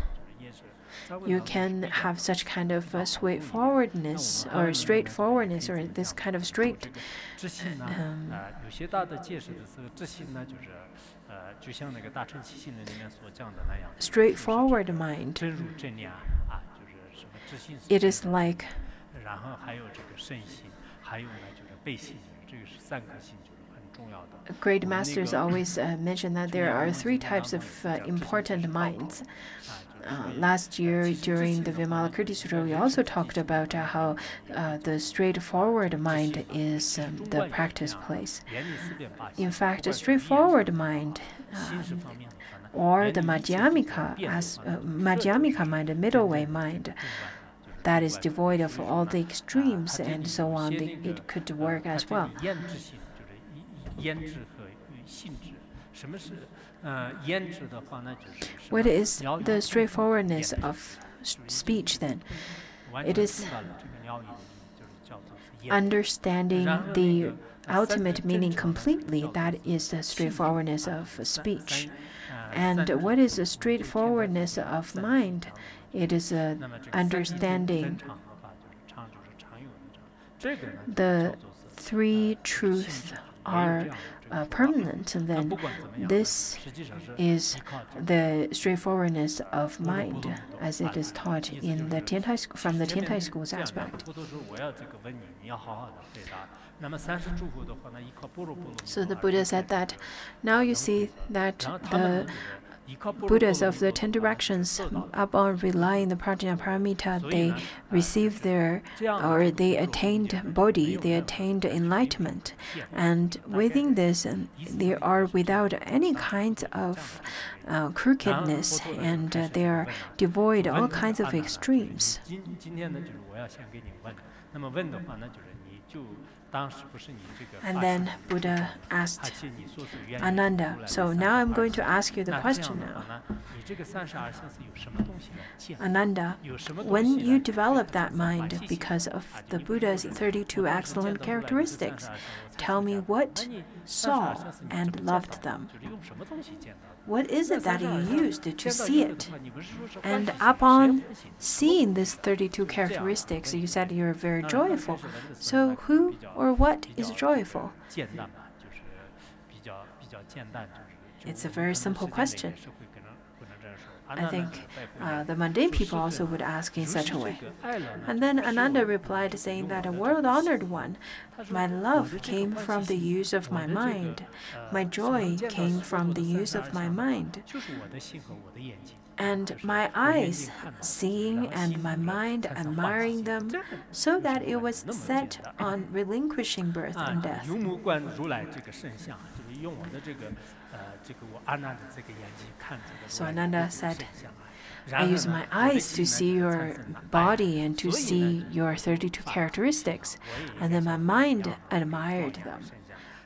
you can have such kind of straightforwardness or this kind of straightforward mind. It is like great masters always mention that there are 3 types of important minds. Last year, during the Vimalakirti Sutra, we also talked about how the straightforward mind is the practice place. In fact, a straightforward mind, or the Madhyamika mind, the middle way mind, that is devoid of all the extremes and so on, it could work as well. What is the straightforwardness of speech then? It is understanding the ultimate meaning completely, that is the straightforwardness of speech. And what is the straightforwardness of mind? It is understanding the three truths are permanent, and then this is the straightforwardness of mind, as it is taught in the from the Tiantai school's aspect. So the Buddha said that now you see that the Buddhas of the 10 directions, upon relying the prajna paramita, they received they attained bodhi, they attained enlightenment. And within this, they are without any kinds of crookedness, and they are devoid of all kinds of extremes. And then Buddha asked Ananda, so now I'm going to ask you the question now. Ananda, when you develop that mind because of the Buddha's 32 excellent characteristics, tell me what saw and loved them. What is it that you used to see it? And upon seeing these 32 characteristics, you said you're very joyful. So who or what is joyful? It's a very simple question. I think the mundane people also would ask in such a way. And then Ananda replied, saying that, a world-honored one, my love came from the use of my mind. My joy came from the use of my mind. And my eyes seeing and my mind admiring them, so that it was set on relinquishing birth and death. So Ananda said, I use my eyes to see your body and to see your 32 characteristics, and then my mind admired them.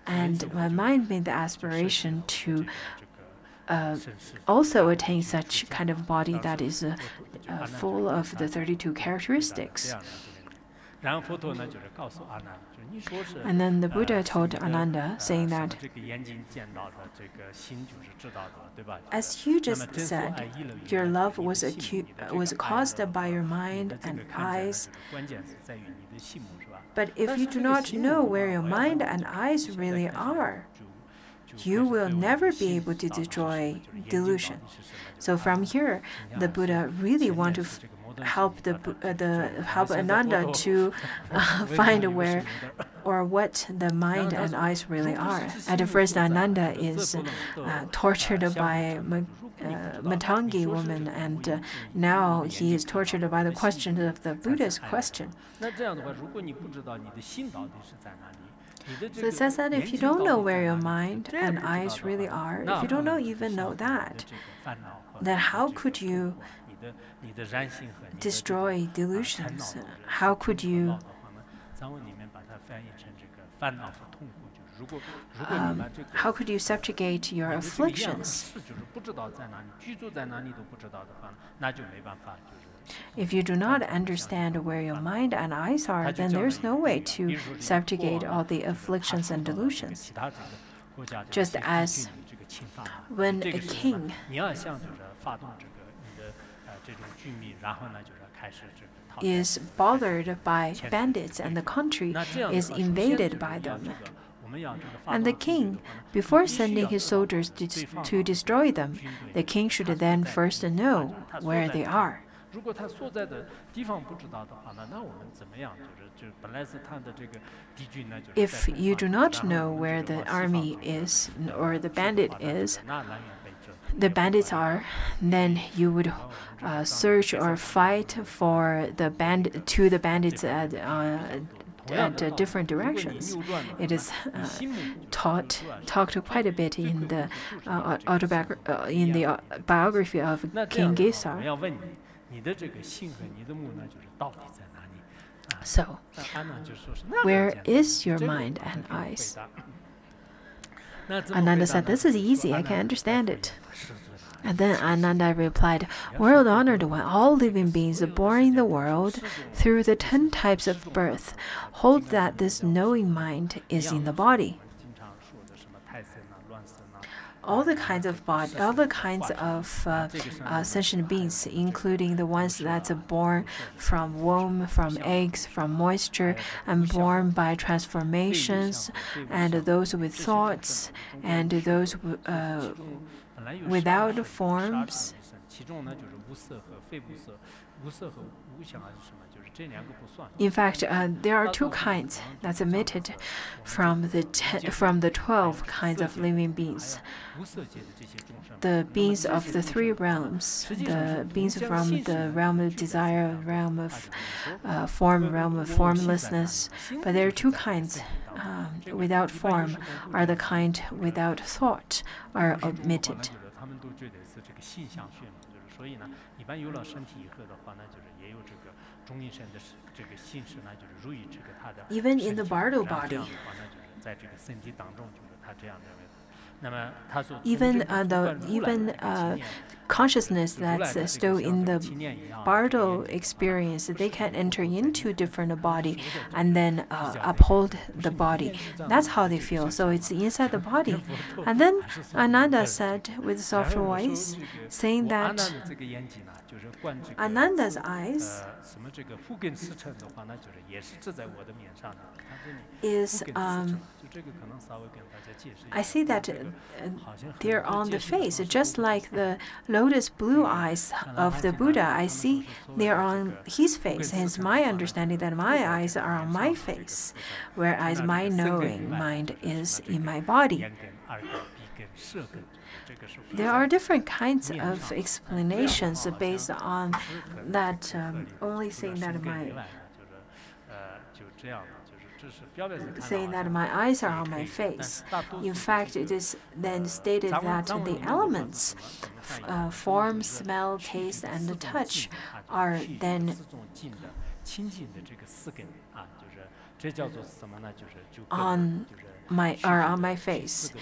And my mind made the aspiration to also attain such kind of body that is full of the 32 characteristics. And then the Buddha told Ananda, saying that, as you just said, your love was caused by your mind and eyes. But if you do not know where your mind and eyes really are, you will never be able to destroy delusion. So from here, the Buddha really wants to help Ananda to find where or what the mind and eyes really are. At first, Ananda is tortured by Matangi woman, and now he is tortured by the question of the Buddha's question. So it says that if you don't know where your mind and eyes really are, if you don't even know that, then how could you destroy delusions? How could you subjugate your afflictions? If you do not understand where your mind and eyes are, then there's no way to subjugate all the afflictions and delusions. Just as when a king is bothered by bandits and the country is invaded by them, and the king, before sending his soldiers to destroy them, the king should then first know where they are. If you do not know where the army is or the bandits are, then you would search or fight for the bandits at different directions. It is talked quite a bit in the biography of King Gesar. So, where is your mind and eyes? Ananda said, this is easy, I can understand it. And then Ananda replied, "World honored one, all living beings born in the world through the 10 types of birth hold that this knowing mind is in the body." All the kinds of sentient beings, including the ones that are born from womb, from eggs, from moisture, and born by transformations, and those with thoughts, and those without forms. In fact, there are 2 kinds that's emitted from the 12 kinds of living beings. The beings of the 3 realms, the beings from the realm of desire, realm of form, realm of formlessness. But there are 2 kinds. Without form are the kind without thought are omitted. Even in the Bardo body, even consciousness that's still in the Bardo experience, they can enter into different body and then uphold the body. That's how they feel. So it's inside the body. And then Ananda said with soft voice, saying that Ananda's eyes is I see that they're on the face, just like the lotus blue eyes of the Buddha. I see they're on his face. Hence my understanding that my eyes are on my face, whereas my knowing mind is in my body. There are different kinds of explanations based on that only saying that my eyes are on my face. In fact, it is then stated that the elements, form, smell, taste, and touch, are then on my face.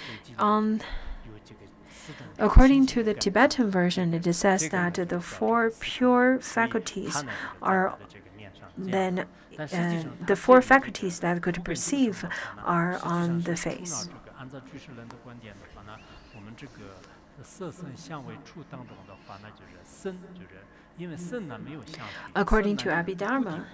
According to the Tibetan version, it says that the 4 pure faculties are then the 4 faculties that could perceive are on the face. According to Abhidharma,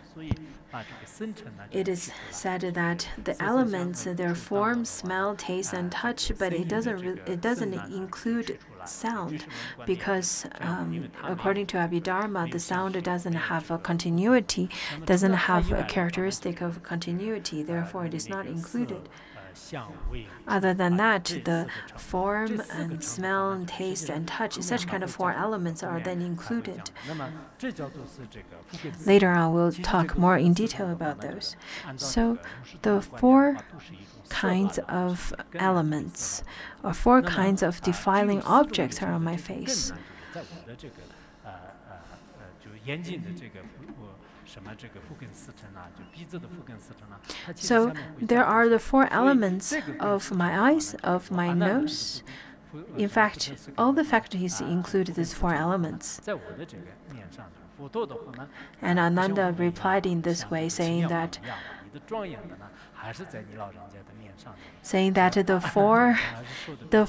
it is said that the elements, their form, smell, taste, and touch, but it doesn't include sound, because according to Abhidharma, the sound doesn't have a continuity, doesn't have a characteristic of continuity, therefore it is not included. Other than that, the form and smell and taste and touch, such kind of 4 elements are then included. Later on, we'll talk more in detail about those. So the 4 kinds of elements, or 4 kinds of defiling objects are on my face. So there are the 4 elements of my eyes, of my nose. In fact, all the faculties include these 4 elements. And Ananda replied in this way, saying that the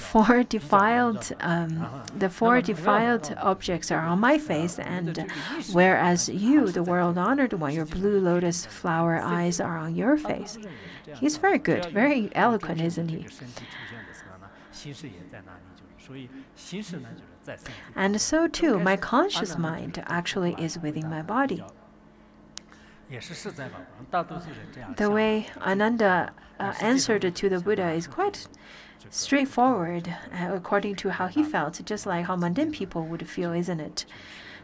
four defiled objects are on my face, and whereas you, the world honored one, your blue lotus flower eyes are on your face. He's very good, very eloquent, isn't he? And so too, my conscious mind actually is within my body. The way Ananda answered to the Buddha is quite straightforward, according to how he felt, just like how mundane people would feel, isn't it?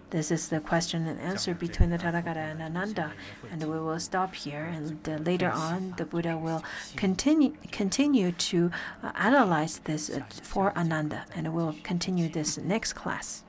This is the question and answer between the Tathagata and Ananda, and we will stop here. And later on, the Buddha will continue to analyze this for Ananda, and we'll continue this next class.